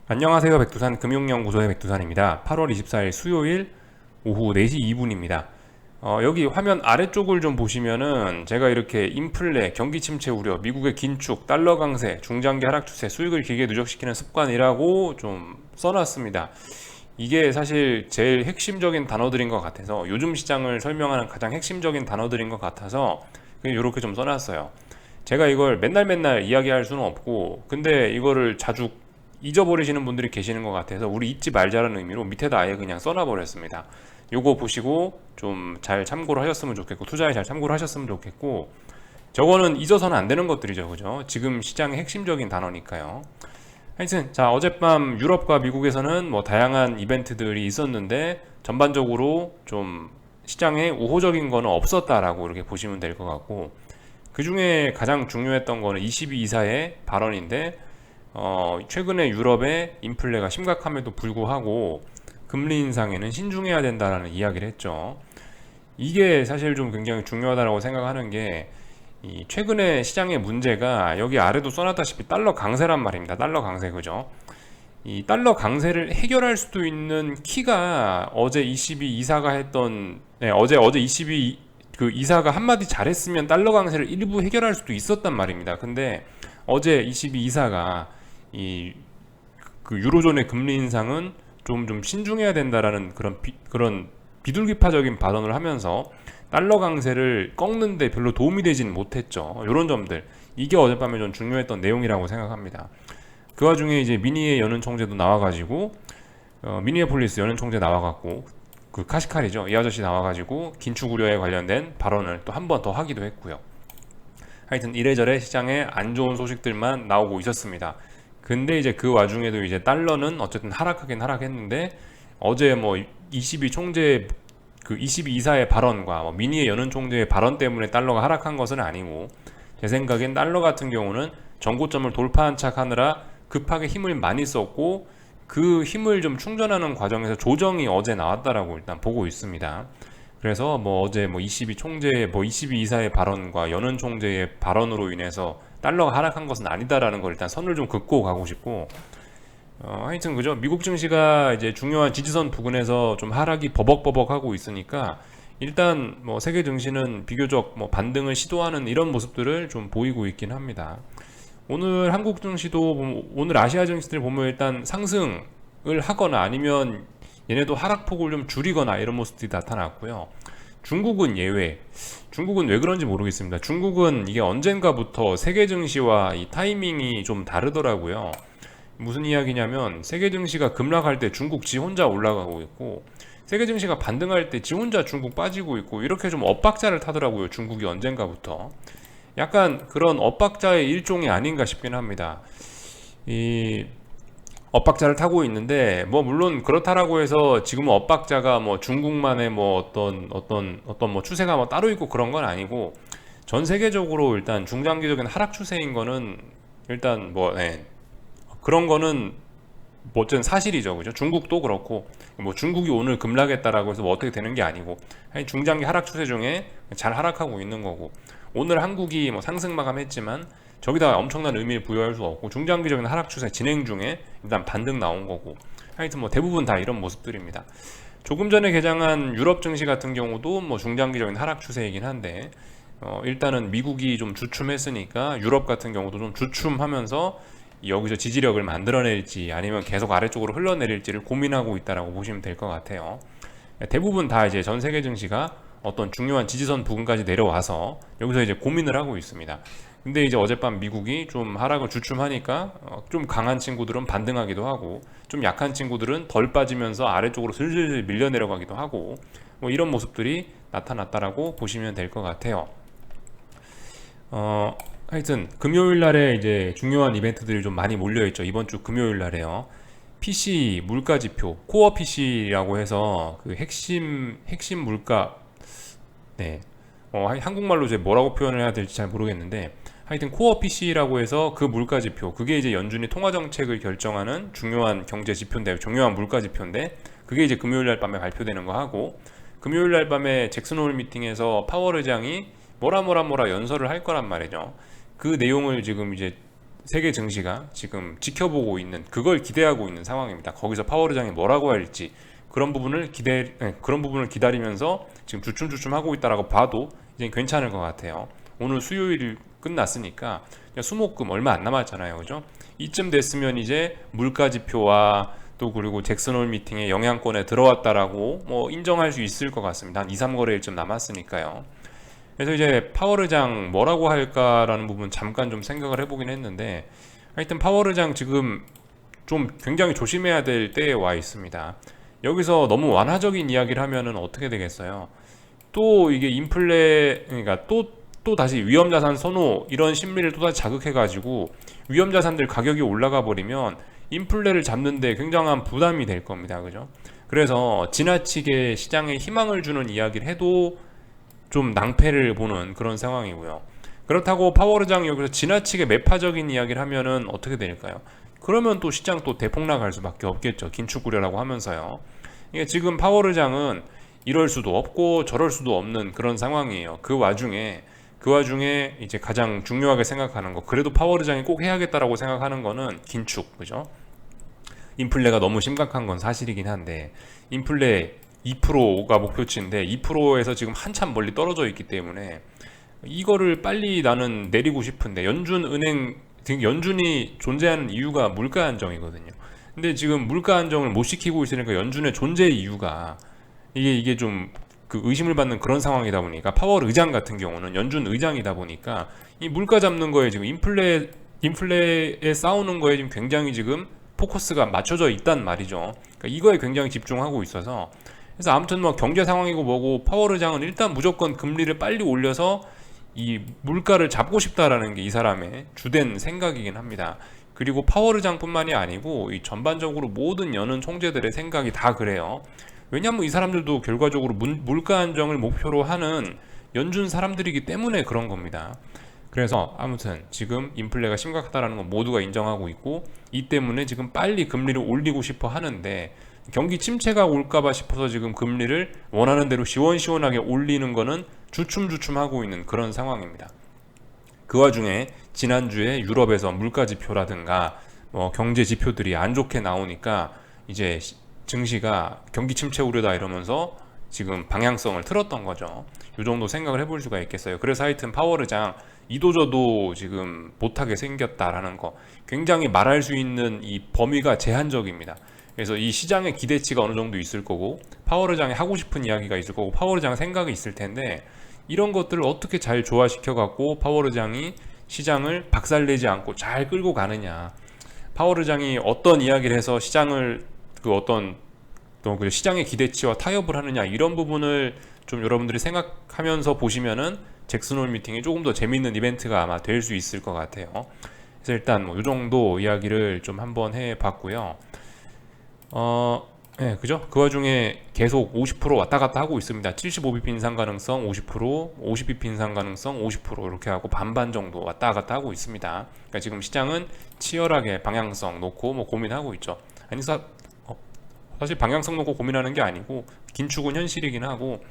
안녕하세요. 백두산 금융연구소의 백두산입니다. 8월 24일 수요일 오후 4시 2분입니다. 여기 화면 아래쪽을 좀 보시면은 제가 이렇게 인플레, 경기 침체 우려, 미국의 긴축, 달러 강세, 중장기 하락 추세, 수익을 길게 누적시키는 습관이라고 좀 써놨습니다. 이게 사실 제일 핵심적인 단어들인 것 같아서 요즘 시장을 설명하는 가장 핵심적인 단어들인 것 같아서 이렇게 좀 써놨어요. 제가 이걸 맨날 이야기할 수는 없고 근데 이거를 자주 잊어버리시는 분들이 계시는 것 같아서 우리 잊지 말자는 의미로 밑에다 아예 그냥 써놔버렸습니다. 요거 보시고 좀 잘 참고를 하셨으면 좋겠고 투자에 잘 참고를 하셨으면 좋겠고 저거는 잊어서는 안 되는 것들이죠. 그죠? 지금 시장의 핵심적인 단어니까요. 하여튼 자 어젯밤 유럽과 미국에서는 뭐 다양한 이벤트들이 있었는데 전반적으로 좀 시장에 우호적인 거는 없었다라고 이렇게 보시면 될 것 같고 그 중에 가장 중요했던 거는 22 이사의 발언인데 최근에 유럽의 인플레가 심각함에도 불구하고 금리 인상에는 신중해야 된다라는 이야기를 했죠. 이게 사실 좀 굉장히 중요하다고 생각하는 게 최근에 시장의 문제가 여기 아래도 써놨다시피 달러 강세란 말입니다. 달러 강세 그죠? 이 달러 강세를 해결할 수도 있는 키가 어제 22 이사가 했던 어제 22 그 이사가 한마디 잘했으면 달러 강세를 일부 해결할 수도 있었단 말입니다. 근데 어제 22 이사가 이 그 유로존의 금리 인상은 좀 신중해야 된다라는 그런 비둘기파적인 발언을 하면서 달러 강세를 꺾는데 별로 도움이 되지는 못했죠. 이런 점들 이게 어젯밤에 좀 중요했던 내용이라고 생각합니다. 그 와중에 이제 미니의 연은 총재도 나와가지고 미니애폴리스 연은 총재 나와갖고 그 카시칼이죠. 이 아저씨 나와가지고 긴축 우려에 관련된 발언을 또 한 번 더 하기도 했고요. 하여튼 이래저래 시장에 안 좋은 소식들만 나오고 있었습니다. 근데 이제 그 와중에도 이제 달러는 어쨌든 하락하긴 하락했는데 어제 뭐 22 총재 그 22 이사의 발언과 뭐 미니의 연은 총재의 발언 때문에 달러가 하락한 것은 아니고 제 생각엔 달러 같은 경우는 전고점을 돌파한 척 하느라 급하게 힘을 많이 썼고 그 힘을 좀 충전하는 과정에서 조정이 어제 나왔다라고 일단 보고 있습니다. 그래서 뭐 어제 뭐 22 총재 뭐 22 이사의 발언과 연은 총재의 발언으로 인해서 달러가 하락한 것은 아니다라는 걸 일단 선을 좀 긋고 가고 싶고 하여튼 그죠. 미국 증시가 이제 중요한 지지선 부근에서 좀 하락이 버벅버벅하고 있으니까 일단 뭐 세계 증시는 비교적 뭐 반등을 시도하는 이런 모습들을 좀 보이고 있긴 합니다. 오늘 한국 증시도 오늘 아시아 증시들 보면 일단 상승을 하거나 아니면 얘네도 하락폭을 좀 줄이거나 이런 모습들이 나타났고요. 중국은 예외. 중국은 왜 그런지 모르겠습니다. 중국은 이게 언젠가부터 세계 증시와 이 타이밍이 좀 다르더라고요. 무슨 이야기냐면 세계 증시가 급락할 때 중국 지 혼자 올라가고 있고 세계 증시가 반등할 때 지 혼자 중국 빠지고 있고 이렇게 좀 엇박자를 타더라고요. 중국이 언젠가부터. 약간 그런 엇박자의 일종이 아닌가 싶긴 합니다. 이 엇박자를 타고 있는데 뭐 물론 그렇다라고 해서 지금은 엇박자가 뭐 중국만의 뭐 어떤 뭐 추세가 뭐 따로 있고 그런 건 아니고 전 세계적으로 일단 중장기적인 하락 추세인 거는 일단 뭐 그런 거는 뭐 어쨌든 사실이죠. 그죠? 중국도 그렇고 뭐 중국이 오늘 급락했다라고 해서 뭐 어떻게 되는 게 아니고 중장기 하락 추세 중에 잘 하락하고 있는 거고 오늘 한국이 뭐 상승 마감했지만 저기다 엄청난 의미를 부여할 수 없고 중장기적인 하락 추세 진행 중에 일단 반등 나온 거고 하여튼 뭐 대부분 다 이런 모습들입니다. 조금 전에 개장한 유럽 증시 같은 경우도 뭐 중장기적인 하락 추세이긴 한데 일단은 미국이 좀 주춤했으니까 유럽 같은 경우도 좀 주춤하면서 여기서 지지력을 만들어낼지 아니면 계속 아래쪽으로 흘러내릴지를 고민하고 있다라고 보시면 될 것 같아요. 대부분 다 이제 전 세계 증시가 어떤 중요한 지지선 부근까지 내려와서 여기서 이제 고민을 하고 있습니다. 근데 이제 어젯밤 미국이 좀 하락을 주춤하니까 좀 강한 친구들은 반등하기도 하고 좀 약한 친구들은 덜 빠지면서 아래쪽으로 슬슬 밀려 내려가기도 하고 뭐 이런 모습들이 나타났다라고 보시면 될 것 같아요. 하여튼 금요일 날에 이제 중요한 이벤트들이 좀 많이 몰려 있죠. 이번 주 금요일 날에요. PC 물가 지표, 코어 PC라고 해서 그 핵심 물가 네. 한국말로 이제 뭐라고 표현을 해야 될지 잘 모르겠는데 하여튼 코어 PC라고 해서 그 물가 지표 그게 이제 연준이 통화 정책을 결정하는 중요한 경제 지표인데 중요한 물가 지표인데 그게 이제 금요일 날 밤에 발표되는 거 하고 금요일 날 밤에 잭슨 홀 미팅에서 파월 의장이 뭐라 연설을 할 거란 말이죠. 그 내용을 지금 이제 세계 증시가 지금 지켜보고 있는, 그걸 기대하고 있는 상황입니다. 거기서 파월 의장이 뭐라고 할지 그런 부분을 기다리면서 지금 주춤주춤 하고 있다라고 봐도 이제 괜찮을 것 같아요. 오늘 수요일 끝났으니까 수목금 얼마 안 남았잖아요, 그죠? 이쯤 됐으면 이제 물가 지표와 또 그리고 잭슨홀 미팅에 영향권에 들어왔다라고 뭐 인정할 수 있을 것 같습니다. 한 2, 3거래일쯤 남았으니까요. 그래서 이제 파월 의장 뭐라고 할까라는 부분 잠깐 좀 생각을 해보긴 했는데, 하여튼 파월 의장 지금 좀 굉장히 조심해야 될 때에 와 있습니다. 여기서 너무 완화적인 이야기를 하면은 어떻게 되겠어요? 또 이게 인플레, 그러니까 또 다시 위험자산 선호 이런 심리를 또다시 자극해가지고 위험자산들 가격이 올라가 버리면 인플레를 잡는데 굉장한 부담이 될 겁니다. 그죠? 그래서 지나치게 시장에 희망을 주는 이야기를 해도 좀 낭패를 보는 그런 상황이고요. 그렇다고 파월 의장이 여기서 지나치게 매파적인 이야기를 하면은 어떻게 될까요? 그러면 또 시장 또 대폭락할 수밖에 없겠죠. 긴축 우려라고 하면서요. 이게 지금 파월 의장은 이럴 수도 없고 저럴 수도 없는 그런 상황이에요. 그 와중에 이제 가장 중요하게 생각하는 거, 그래도 파월 의장이 꼭 해야겠다라고 생각하는 거는 긴축, 그죠? 인플레가 너무 심각한 건 사실이긴 한데, 인플레 2%가 목표치인데 2%에서 지금 한참 멀리 떨어져 있기 때문에 이거를 빨리 나는 내리고 싶은데, 연준이 존재하는 이유가 물가 안정이거든요. 근데 지금 물가 안정을 못 시키고 있으니까 연준의 존재 이유가 이게 좀 그 의심을 받는 그런 상황이다 보니까, 파월 의장 같은 경우는 연준 의장이다 보니까 이 물가 잡는 거에 지금 인플레에 싸우는 거에 지금 굉장히 지금 포커스가 맞춰져 있단 말이죠. 그러니까 이거에 굉장히 집중하고 있어서, 그래서 아무튼 뭐 경제 상황이고 뭐고 파월 의장은 일단 무조건 금리를 빨리 올려서 이 물가를 잡고 싶다라는 게 이 사람의 주된 생각이긴 합니다. 그리고 파월 의장뿐만이 아니고 이 전반적으로 모든 연은 총재들의 생각이 다 그래요. 왜냐하면 이 사람들도 결과적으로 물가 안정을 목표로 하는 연준 사람들이기 때문에 그런 겁니다. 그래서 아무튼 지금 인플레가 심각하다는 건 모두가 인정하고 있고, 이 때문에 지금 빨리 금리를 올리고 싶어 하는데, 경기 침체가 올까봐 싶어서 지금 금리를 원하는 대로 시원시원하게 올리는 거는 주춤주춤하고 있는 그런 상황입니다. 그 와중에 지난주에 유럽에서 물가 지표라든가 경제 지표들이 안 좋게 나오니까 이제 증시가 경기 침체 우려다 이러면서 지금 방향성을 틀었던 거죠. 이 정도 생각을 해볼 수가 있겠어요. 그래서 하여튼 파월 의장 이도저도 지금 못하게 생겼다라는 거, 굉장히 말할 수 있는 이 범위가 제한적입니다. 그래서 이 시장의 기대치가 어느 정도 있을 거고, 파월 의장이 하고 싶은 이야기가 있을 거고, 파월 의장의 생각이 있을 텐데, 이런 것들을 어떻게 잘 조화시켜 갖고 파월 의장이 시장을 박살내지 않고 잘 끌고 가느냐, 파월 의장이 어떤 이야기를 해서 시장을 그 시장의 기대치와 타협을 하느냐, 이런 부분을 좀 여러분들이 생각하면서 보시면은 잭슨홀 미팅이 조금 더 재밌는 이벤트가 아마 될 수 있을 것 같아요. 그래서 일단 뭐 이 정도 이야기를 좀 한번 해봤고요. 네, 그죠? 그 와중에 계속 50% 왔다 갔다 하고 있습니다. 75bp 인상 가능성 50%, 50bp 인상 가능성 50% 이렇게 하고 반반 정도 왔다 갔다 하고 있습니다. 그러니까 지금 시장은 치열하게 방향성 놓고 뭐 고민하고 있죠. 아니 사실 방향성 놓고 고민하는 게 아니고, 긴축은 현실이긴 하고,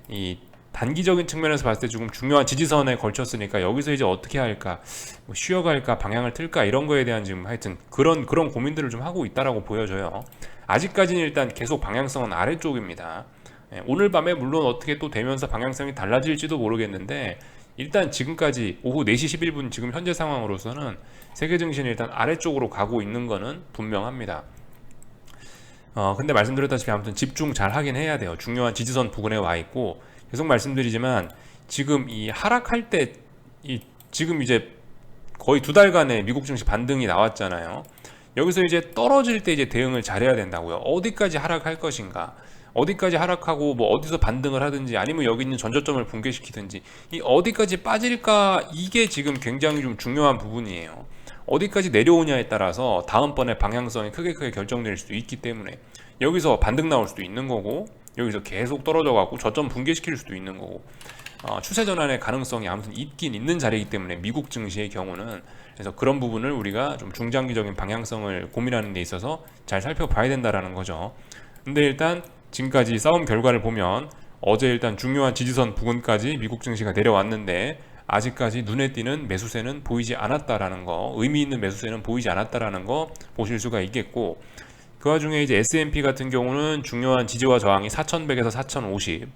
이 단기적인 측면에서 봤을 때 조금 중요한 지지선에 걸쳤으니까 여기서 이제 어떻게 할까, 뭐 쉬어갈까, 방향을 틀까, 이런 거에 대한 지금 하여튼 그런 고민들을 좀 하고 있다라고 보여져요. 아직까지는 일단 계속 방향성은 아래쪽입니다. 오늘 밤에 물론 어떻게 또 되면서 방향성이 달라질지도 모르겠는데, 일단 지금까지 오후 4시 11분 지금 현재 상황으로서는 세계 증시는 일단 아래쪽으로 가고 있는 거는 분명합니다. 근데 말씀드렸다시피 아무튼 집중 잘 하긴 해야 돼요. 중요한 지지선 부근에 와 있고, 계속 말씀드리지만 지금 이 하락할 때, 지금 이제 거의 2달간의 미국 증시 반등이 나왔잖아요. 여기서 이제 떨어질 때 이제 대응을 잘해야 된다고요. 어디까지 하락할 것인가, 어디까지 하락하고 뭐 어디서 반등을 하든지, 아니면 여기 있는 전저점을 붕괴시키든지, 이 어디까지 빠질까, 이게 지금 굉장히 좀 중요한 부분이에요. 어디까지 내려오냐에 따라서 다음번에 방향성이 크게 결정될 수도 있기 때문에, 여기서 반등 나올 수도 있는 거고, 여기서 계속 떨어져 갖고 저점 붕괴시킬 수도 있는 거고, 추세 전환의 가능성이 아무튼 있긴 있는 자리이기 때문에, 미국 증시의 경우는. 그래서 그런 부분을 우리가 좀 중장기적인 방향성을 고민하는 데 있어서 잘 살펴봐야 된다라는 거죠. 근데 일단 지금까지 싸움 결과를 보면, 어제 일단 중요한 지지선 부근까지 미국 증시가 내려왔는데 아직까지 눈에 띄는 매수세는 보이지 않았다라는 거, 의미 있는 매수세는 보이지 않았다라는 거 보실 수가 있겠고, 그 와중에 이제 S&P 같은 경우는 중요한 지지와 저항이 4100에서 4050,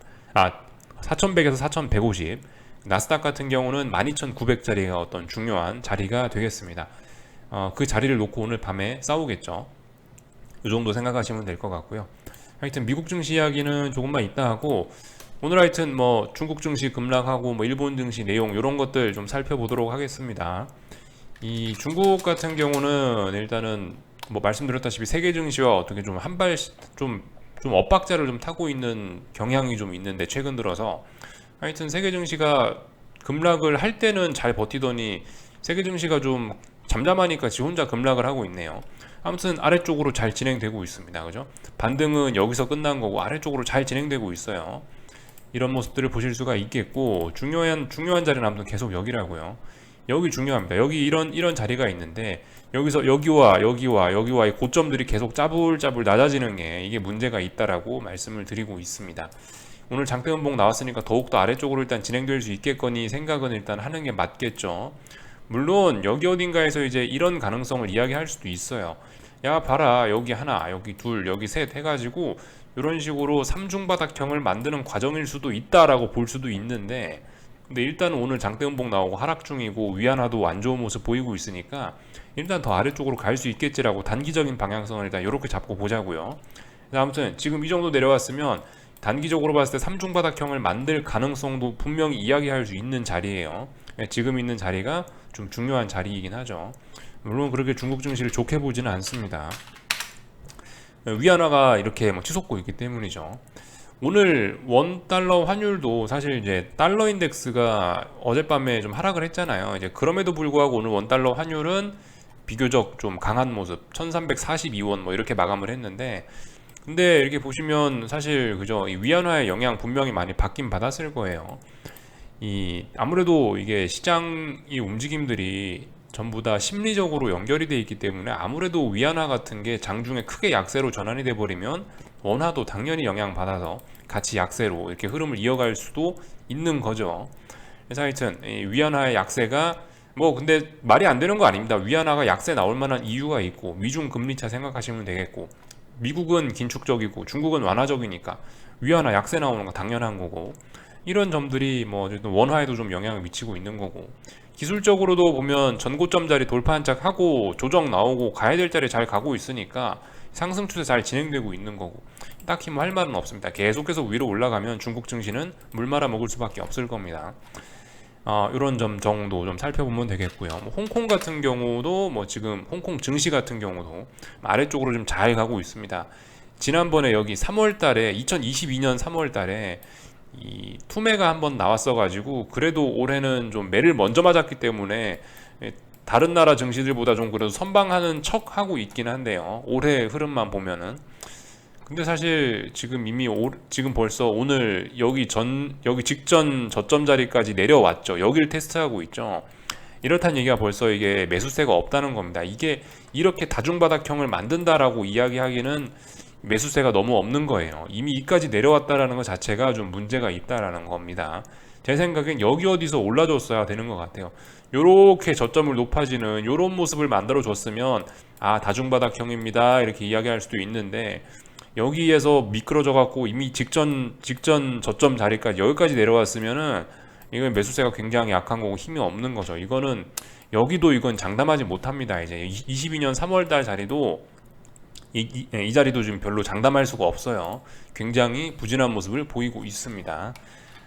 4100에서 4150, 나스닥 같은 경우는 12900자리가 어떤 중요한 자리가 되겠습니다. 그 자리를 놓고 오늘 밤에 싸우겠죠. 이 정도 생각하시면 될 것 같고요. 하여튼 미국 증시 이야기는 조금만 이따 하고, 오늘 하여튼 뭐 중국 증시 급락하고 뭐 일본 증시 내용 이런 것들 좀 살펴보도록 하겠습니다. 이 중국 같은 경우는 일단은 뭐 말씀드렸다시피 세계 증시와 어떻게 좀 좀 엇박자를 좀 타고 있는 경향이 좀 있는데, 최근 들어서 하여튼 세계 증시가 급락을 할 때는 잘 버티더니 세계 증시가 좀 잠잠하니까 지 혼자 급락을 하고 있네요. 아무튼 아래쪽으로 잘 진행되고 있습니다. 그죠? 반등은 여기서 끝난 거고 아래쪽으로 잘 진행되고 있어요. 이런 모습들을 보실 수가 있겠고, 중요한 자리는 아무튼 계속 여기라고요. 여기 중요합니다. 여기 이런 자리가 있는데, 여기서 여기와 이 고점들이 계속 짜불짜불 낮아지는 게 이게 문제가 있다라고 말씀을 드리고 있습니다. 오늘 장대음봉 나왔으니까 더욱더 아래쪽으로 일단 진행될 수 있겠거니 생각은 일단 하는 게 맞겠죠. 물론 여기 어딘가에서 이제 이런 가능성을 이야기할 수도 있어요. 야 봐라, 여기 하나, 여기 둘, 여기 셋 해가지고 이런 식으로 삼중바닥형을 만드는 과정일 수도 있다라고 볼 수도 있는데, 근데 일단 오늘 장대음봉 나오고 하락 중이고 위안화도 안 좋은 모습 보이고 있으니까 일단 더 아래쪽으로 갈 수 있겠지라고 단기적인 방향성을 일단 이렇게 잡고 보자고요. 아무튼 지금 이 정도 내려왔으면 단기적으로 봤을 때 삼중바닥형을 만들 가능성도 분명히 이야기할 수 있는 자리예요. 지금 있는 자리가 좀 중요한 자리이긴 하죠. 물론 그렇게 중국 증시를 좋게 보지는 않습니다. 위안화가 이렇게 뭐 치솟고 있기 때문이죠. 오늘 원달러 환율도 사실 이제 달러 인덱스가 어젯밤에 좀 하락을 했잖아요. 이제 그럼에도 불구하고 오늘 원달러 환율은 비교적 좀 강한 모습 1342원 뭐 이렇게 마감을 했는데, 근데 이렇게 보시면 사실 그죠, 이 위안화의 영향 분명히 많이 받긴 받았을 거예요. 아무래도 이게 시장의 움직임들이 전부 다 심리적으로 연결이 돼 있기 때문에, 아무래도 위안화 같은 게 장중에 크게 약세로 전환이 돼 버리면 원화도 당연히 영향받아서 같이 약세로 이렇게 흐름을 이어갈 수도 있는 거죠. 그래서 하여튼 이 위안화의 약세가 뭐 근데 말이 안 되는 거 아닙니다. 위안화가 약세 나올 만한 이유가 있고, 미중 금리차 생각하시면 되겠고, 미국은 긴축적이고 중국은 완화적이니까 위안화 약세 나오는 거 당연한 거고, 이런 점들이 뭐 어쨌든 원화에도 좀 영향을 미치고 있는 거고, 기술적으로도 보면 전고점 자리 돌파 한 짝 하고 조정 나오고 가야 될 자리 잘 가고 있으니까 상승 추세 잘 진행되고 있는 거고, 딱히 뭐 할 말은 없습니다. 계속해서 위로 올라가면 중국 증시는 물 말아 먹을 수밖에 없을 겁니다. 이런 점 정도 좀 살펴보면 되겠고요. 뭐 홍콩 같은 경우도 뭐 지금 홍콩 증시 같은 경우도 아래쪽으로 좀 잘 가고 있습니다. 지난번에 여기 3월 달에 2022년 3월 달에 이 투매가 한번 나왔어 가지고, 그래도 올해는 좀 매를 먼저 맞았기 때문에 다른 나라 증시들보다 좀 그래도 선방하는 척 하고 있긴 한데요. 올해 흐름만 보면은. 근데 사실 지금 이미 지금 벌써 오늘 여기 직전 저점 자리까지 내려왔죠. 여기를 테스트하고 있죠. 이렇다는 얘기가 벌써 이게 매수세가 없다는 겁니다. 이게 이렇게 다중바닥형을 만든다라고 이야기하기는 매수세가 너무 없는 거예요. 이미 이까지 내려왔다라는 것 자체가 좀 문제가 있다라는 겁니다. 제 생각엔 여기 어디서 올라줬어야 되는 것 같아요. 요렇게 저점을 높아지는 요런 모습을 만들어 줬으면 다중바닥형입니다 이렇게 이야기할 수도 있는데, 여기에서 미끄러져 갖고 이미 직전 저점 자리까지 여기까지 내려왔으면은 이건 매수세가 굉장히 약한 거고 힘이 없는 거죠. 이건 장담하지 못합니다. 이제 22년 3월달 자리도 이 자리도 지금 별로 장담할 수가 없어요. 굉장히 부진한 모습을 보이고 있습니다.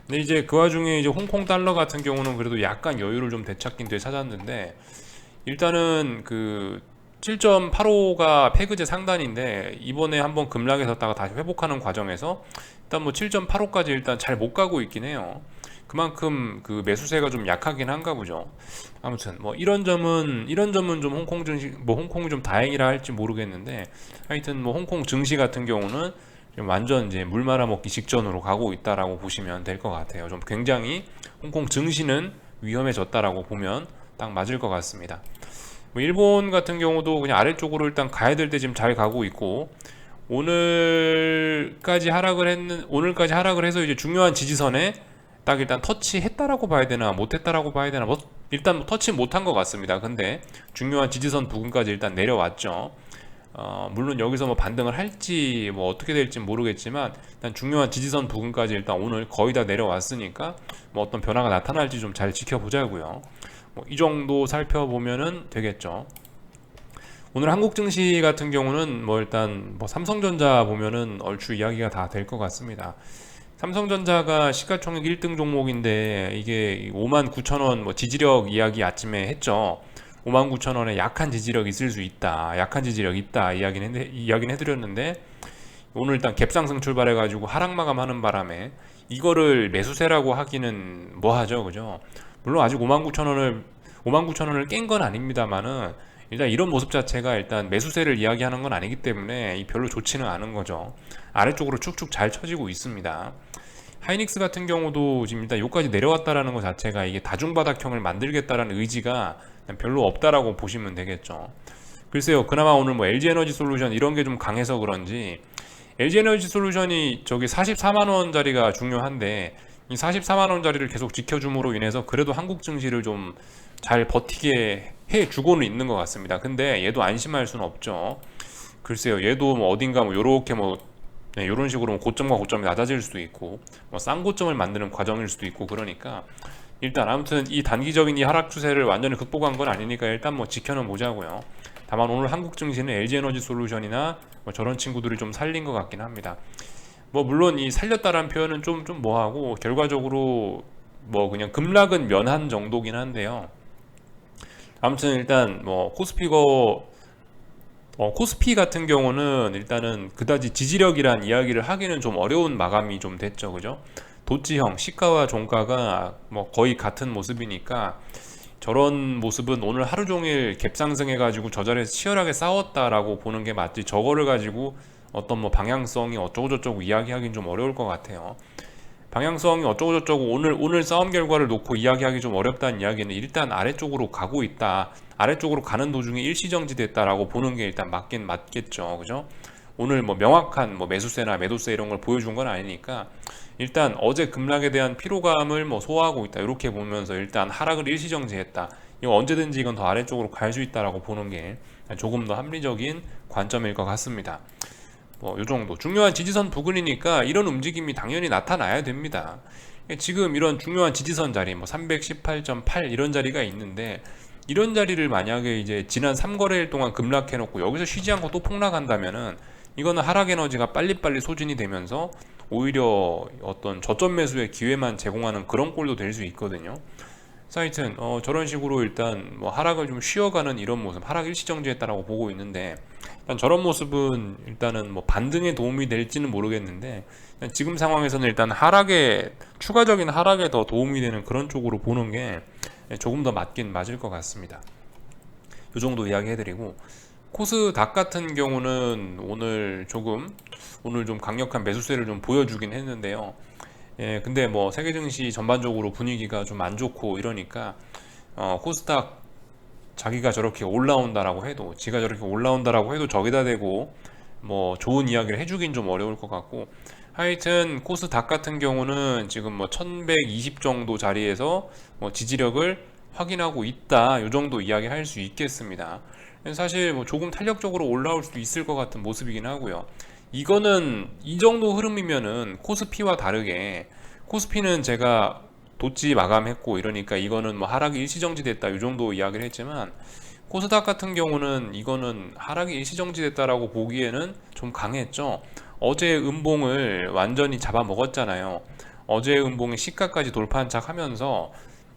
근데 이제 그 와중에 이제 홍콩 달러 같은 경우는 그래도 약간 여유를 좀 되찾긴 되찾았는데, 일단은 그 7.85가 페그제 상단인데 이번에 한번 급락에 섰다가 다시 회복하는 과정에서 일단 뭐 7.85까지 일단 잘 못 가고 있긴 해요. 그만큼 그 매수세가 좀 약하긴 한가 보죠. 아무튼 뭐 이런 점은 좀 홍콩 증시 뭐 홍콩이 좀 다행이라 할지 모르겠는데, 하여튼 뭐 홍콩 증시 같은 경우는 완전 이제 물 말아먹기 직전으로 가고 있다라고 보시면 될 것 같아요. 좀 굉장히 홍콩 증시는 위험해졌다라고 보면 딱 맞을 것 같습니다. 뭐 일본 같은 경우도 그냥 아래쪽으로 일단 가야 될 때 지금 잘 가고 있고, 오늘까지 하락을 해서 이제 중요한 지지선에 딱 일단 터치했다라고 봐야 되나 못했다라고 봐야 되나, 뭐 일단 뭐 터치 못한 것 같습니다. 근데 중요한 지지선 부근까지 일단 내려왔죠. 물론 여기서 뭐 반등을 할지 뭐 어떻게 될지 모르겠지만 일단 중요한 지지선 부근까지 일단 오늘 거의 다 내려왔으니까 뭐 어떤 변화가 나타날지 좀 잘 지켜보자고요. 뭐 이 정도 살펴보면은 되겠죠. 오늘 한국 증시 같은 경우는 뭐 일단 뭐 삼성전자 보면은 얼추 이야기가 다 될 것 같습니다. 삼성전자가 시가총액 1등 종목인데 이게 59,000원 뭐 지지력 이야기 아침에 했죠. 59,000원에 약한 지지력 있을 수 있다, 약한 지지력 있다 이야기는 해드렸는데, 오늘 일단 갭상승 출발해가지고 하락 마감하는 바람에 이거를 매수세라고 하기는 뭐하죠, 그죠? 물론 아직 59,000원을 깬 건 아닙니다만은 일단 이런 모습 자체가 일단 매수세를 이야기하는 건 아니기 때문에 별로 좋지는 않은 거죠. 아래쪽으로 축축 잘 쳐지고 있습니다. 하이닉스 같은 경우도 지금 일단 여기까지 내려왔다라는 것 자체가 이게 다중바닥형을 만들겠다라는 의지가 별로 없다라고 보시면 되겠죠. 글쎄요, 그나마 오늘 뭐 LG에너지 솔루션 이런 게 좀 강해서 그런지 LG에너지 솔루션이 저기 44만 원짜리가 중요한데 이 44만 원짜리를 계속 지켜줌으로 인해서 그래도 한국 증시를 좀 잘 버티게 해 주고는 있는 것 같습니다. 근데 얘도 안심할 수는 없죠. 글쎄요, 얘도 뭐 어딘가 뭐 요렇게 뭐 이런 식으로 뭐 고점과 고점이 낮아질 수도 있고 뭐 싼 고점을 만드는 과정일 수도 있고, 그러니까 일단 아무튼 이 단기적인 이 하락 추세를 완전히 극복한 건 아니니까 일단 뭐 지켜는 보자고요. 다만 오늘 한국 증시는 LG에너지 솔루션이나 뭐 저런 친구들이 좀 살린 것 같긴 합니다. 뭐 물론 이 살렸다라는 표현은 좀 뭐하고 결과적으로 뭐 그냥 급락은 면한 정도긴 한데요. 아무튼 일단 뭐 코스피 같은 경우는 일단은 그다지 지지력이란 이야기를 하기는 좀 어려운 마감이 좀 됐죠, 그죠? 도치형 시가와 종가가 뭐 거의 같은 모습이니까 저런 모습은 오늘 하루 종일 갭상승해 가지고 저 자리에서 치열하게 싸웠다라고 보는 게 맞지, 저거를 가지고 어떤 뭐 방향성이 어쩌고저쩌고 이야기하기는 좀 어려울 것 같아요. 방향성이 어쩌고저쩌고 오늘 싸움 결과를 놓고 이야기하기 좀 어렵다는 이야기는 일단 아래쪽으로 가고 있다, 아래쪽으로 가는 도중에 일시정지 됐다라고 보는 게 일단 맞긴 맞겠죠, 그죠? 오늘 뭐 명확한 뭐 매수세나 매도세 이런 걸 보여준 건 아니니까 일단 어제 급락에 대한 피로감을 뭐 소화하고 있다 이렇게 보면서 일단 하락을 일시정지했다, 이거 언제든지 이건 더 아래쪽으로 갈 수 있다라고 보는 게 조금 더 합리적인 관점일 것 같습니다. 뭐 요 정도 중요한 지지선 부근이니까 이런 움직임이 당연히 나타나야 됩니다. 지금 이런 중요한 지지선 자리 뭐 318.8 이런 자리가 있는데, 이런 자리를 만약에 이제 지난 3거래일 동안 급락해 놓고 여기서 쉬지 않고 또 폭락한다면은 이거는 하락 에너지가 빨리빨리 소진이 되면서 오히려 어떤 저점 매수의 기회만 제공하는 그런 꼴도 될 수 있거든요. 그래서 하여튼 저런 식으로 일단 뭐 하락을 좀 쉬어가는 이런 모습, 하락 일시정지했다라고 보고 있는데, 일단 저런 모습은 일단은 뭐 반등에 도움이 될지는 모르겠는데 지금 상황에서는 일단 하락에, 추가적인 하락에 더 도움이 되는 그런 쪽으로 보는 게 조금 더 맞긴 맞을 것 같습니다. 이 정도 이야기 해드리고, 코스닥 같은 경우는 오늘 좀 강력한 매수세를 좀 보여주긴 했는데요. 예, 근데 뭐 세계 증시 전반적으로 분위기가 좀 안 좋고 이러니까 코스닥 자기가 저렇게 올라온다라고 해도, 지가 저렇게 올라온다라고 해도 저기다 대고 뭐 좋은 이야기를 해주긴 좀 어려울 것 같고, 하여튼 코스닥 같은 경우는 지금 뭐 1120 정도 자리에서 뭐 지지력을 확인하고 있다, 요 정도 이야기 할 수 있겠습니다. 사실 뭐 조금 탄력적으로 올라올 수도 있을 것 같은 모습이긴 하고요. 이거는 이 정도 흐름이면은 코스피와 다르게, 코스피는 제가 도치 마감했고 이러니까 이거는 뭐 하락이 일시정지 됐다 이 정도 이야기를 했지만, 코스닥 같은 경우는 이거는 하락이 일시정지 됐다라고 보기에는 좀 강했죠. 어제 음봉을 완전히 잡아먹었잖아요. 어제 음봉의 시가까지 돌파한착하면서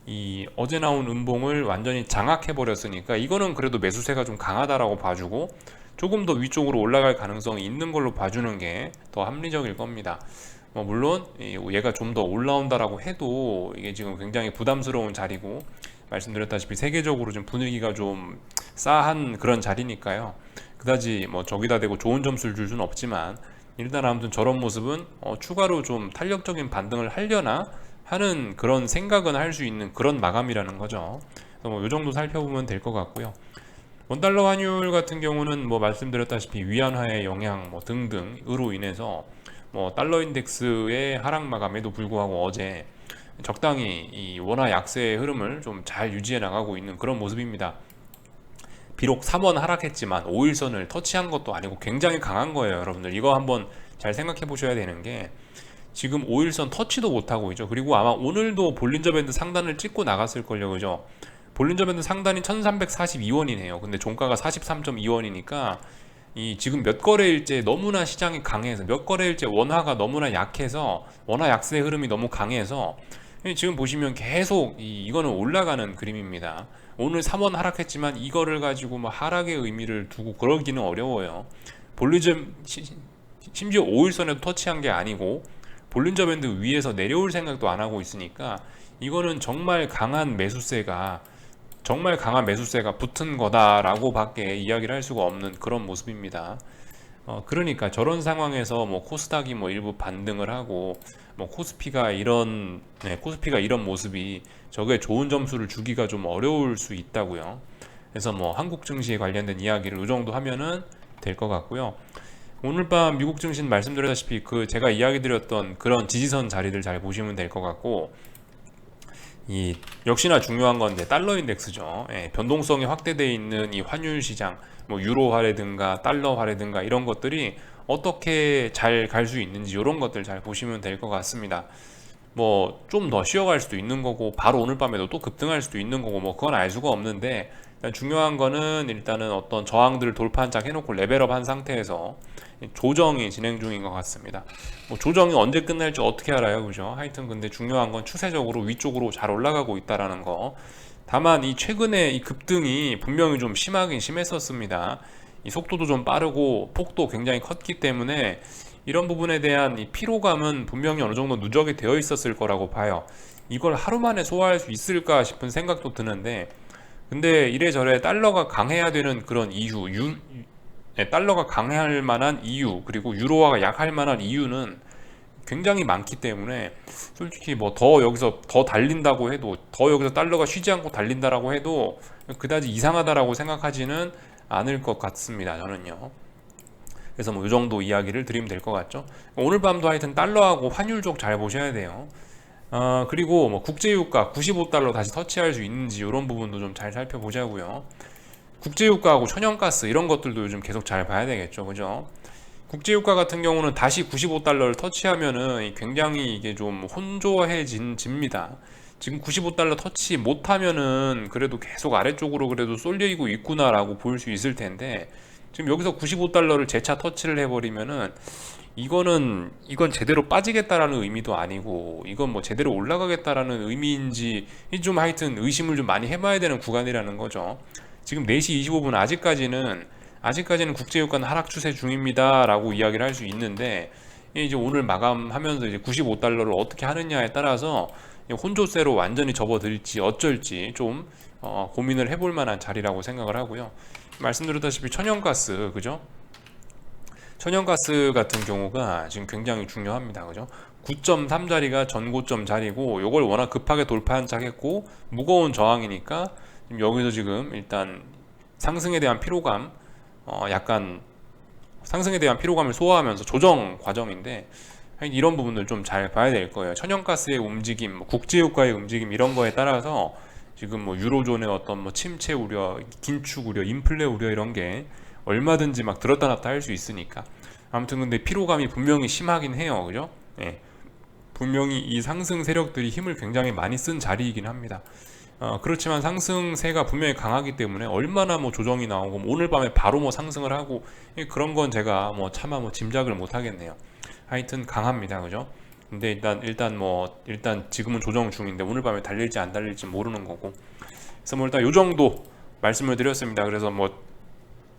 이 어제 나온 음봉을 완전히 장악해 버렸으니까 이거는 그래도 매수세가 좀 강하다라고 봐주고 조금 더 위쪽으로 올라갈 가능성이 있는 걸로 봐주는 게 더 합리적일 겁니다. 물론 얘가 좀 더 올라온다라고 해도 이게 지금 굉장히 부담스러운 자리고, 말씀드렸다시피 세계적으로 좀 분위기가 좀 싸한 그런 자리니까요. 그다지 뭐 저기다 대고 좋은 점수를 줄 수는 없지만 일단 아무튼 저런 모습은 추가로 좀 탄력적인 반등을 하려나 하는 그런 생각은 할 수 있는 그런 마감이라는 거죠. 그래서 뭐 이 정도 살펴보면 될 것 같고요. 원달러 환율 같은 경우는 뭐 말씀드렸다시피 위안화의 영향 뭐 등등으로 인해서 뭐 달러 인덱스의 하락 마감에도 불구하고 어제 적당히 이 원화 약세의 흐름을 좀 잘 유지해 나가고 있는 그런 모습입니다. 비록 3원 하락했지만 5일선을 터치한 것도 아니고 굉장히 강한 거예요. 여러분들 이거 한번 잘 생각해 보셔야 되는 게, 지금 5일선 터치도 못하고 있죠. 그리고 아마 오늘도 볼린저 밴드 상단을 찍고 나갔을걸요. 그죠? 볼린저 밴드 상단이 1342원이네요. 근데 종가가 43.2원이니까 이 지금 몇 거래일째 너무나 시장이 강해서, 몇 거래일째 원화가 너무나 약해서, 원화 약세 흐름이 너무 강해서 지금 보시면 계속 이거는 올라가는 그림입니다. 오늘 3원 하락했지만 이거를 가지고 뭐 하락의 의미를 두고 그러기는 어려워요. 볼린저 심지어 5일선에도 터치한 게 아니고 볼린저 밴드 위에서 내려올 생각도 안 하고 있으니까 이거는 정말 강한 매수세가 붙은 거다라고 밖에 이야기를 할 수가 없는 그런 모습입니다. 그러니까 저런 상황에서 뭐 코스닥이 뭐 일부 반등을 하고 뭐 코스피가 이런 모습이 저게 좋은 점수를 주기가 좀 어려울 수 있다고요. 그래서 뭐 한국 증시에 관련된 이야기를 이 정도 하면은 될 것 같고요. 오늘 밤 미국 증시는 말씀드렸다시피 제가 이야기 드렸던 그런 지지선 자리들 잘 보시면 될 것 같고, 이 역시나 중요한 건데 달러 인덱스죠. 변동성이 확대되어 있는 이 환율 시장, 뭐 유로화라든가 달러화라든가 이런 것들이 어떻게 잘 갈 수 있는지 이런 것들 잘 보시면 될 것 같습니다. 뭐 좀 더 쉬어갈 수도 있는 거고 바로 오늘 밤에도 또 급등할 수도 있는 거고 뭐 그건 알 수가 없는데, 일단 중요한 거는 일단은 어떤 저항들을 돌파한짝 해놓고 레벨업 한 상태에서 조정이 진행 중인 것 같습니다. 뭐 조정이 언제 끝날지 어떻게 알아요, 그죠? 하여튼 근데 중요한 건 추세적으로 위쪽으로 잘 올라가고 있다라는 거. 다만 이 최근에 이 급등이 분명히 좀 심하긴 심했었습니다. 이 속도도 좀 빠르고 폭도 굉장히 컸기 때문에 이런 부분에 대한 이 피로감은 분명히 어느 정도 누적이 되어 있었을 거라고 봐요. 이걸 하루 만에 소화할 수 있을까 싶은 생각도 드는데, 근데 이래저래 달러가 강해야 되는 그런 이유, 달러가 강할 만한 이유, 그리고 유로화가 약할 만한 이유는 굉장히 많기 때문에 솔직히 뭐 더 여기서 더 달린다고 해도, 더 여기서 달러가 쉬지 않고 달린다라고 해도 그다지 이상하다라고 생각하지는 않을 것 같습니다. 저는요. 그래서 뭐 이 정도 이야기를 드리면 될 것 같죠. 오늘 밤도 하여튼 달러하고 환율 쪽 잘 보셔야 돼요. 그리고 뭐 국제유가 95달러 다시 터치할 수 있는지 이런 부분도 좀 잘 살펴보자고요. 국제유가하고 천연가스 이런 것들도 요즘 계속 잘 봐야 되겠죠, 그죠? 국제유가 같은 경우는 다시 95달러를 터치하면은 굉장히 이게 좀 혼조해집니다. 지금 95달러 터치 못하면은 그래도 계속 아래쪽으로 그래도 쏠려있고 있구나라고 볼 수 있을 텐데, 지금 여기서 95달러를 재차 터치를 해버리면은 이건 제대로 빠지겠다라는 의미도 아니고, 이건 뭐 제대로 올라가겠다라는 의미인지 좀 하여튼 의심을 좀 많이 해봐야 되는 구간이라는 거죠. 지금 4시 25분 아직까지는 국제유가는 하락 추세 중입니다 라고 이야기를 할 수 있는데, 이제 오늘 마감하면서 이제 95달러를 어떻게 하느냐에 따라서 혼조세로 완전히 접어들지 어쩔지 좀 고민을 해볼 만한 자리라고 생각을 하고요. 말씀드렸다시피 천연가스, 그죠? 천연가스 같은 경우가 지금 굉장히 중요합니다. 그죠? 9.3자리가 전고점 자리고, 요걸 워낙 급하게 돌파한 척 했고 무거운 저항이니까 지금 여기서 지금 일단 상승에 대한 피로감, 약간 상승에 대한 피로감을 소화하면서 조정 과정인데, 이런 부분들 좀 잘 봐야 될 거예요. 천연가스의 움직임, 뭐 국제유가의 움직임 이런 거에 따라서 지금 뭐 유로존의 어떤 뭐 침체 우려, 긴축 우려, 인플레 우려 이런 게 얼마든지 막 들었다 놨다 할 수 있으니까. 아무튼 근데 피로감이 분명히 심하긴 해요, 그죠? 예. 분명히 이 상승 세력들이 힘을 굉장히 많이 쓴 자리이긴 합니다. 그렇지만 상승세가 분명히 강하기 때문에 얼마나 뭐 조정이 나오고 뭐 오늘 밤에 바로 뭐 상승을 하고 그런 건 제가 뭐 차마 뭐 짐작을 못 하겠네요. 하여튼 강합니다, 그죠? 근데 일단 지금은 조정 중인데 오늘 밤에 달릴지 안 달릴지 모르는 거고. 그래서 뭐 일단 요 정도 말씀을 드렸습니다. 그래서 뭐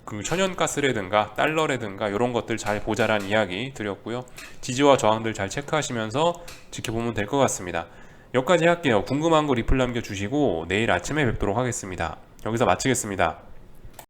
그 천연가스라든가 달러라든가 이런 것들 잘 보자란 이야기 드렸고요. 지지와 저항들 잘 체크하시면서 지켜보면 될 것 같습니다. 여기까지 할게요. 궁금한 거 리플 남겨주시고 내일 아침에 뵙도록 하겠습니다. 여기서 마치겠습니다.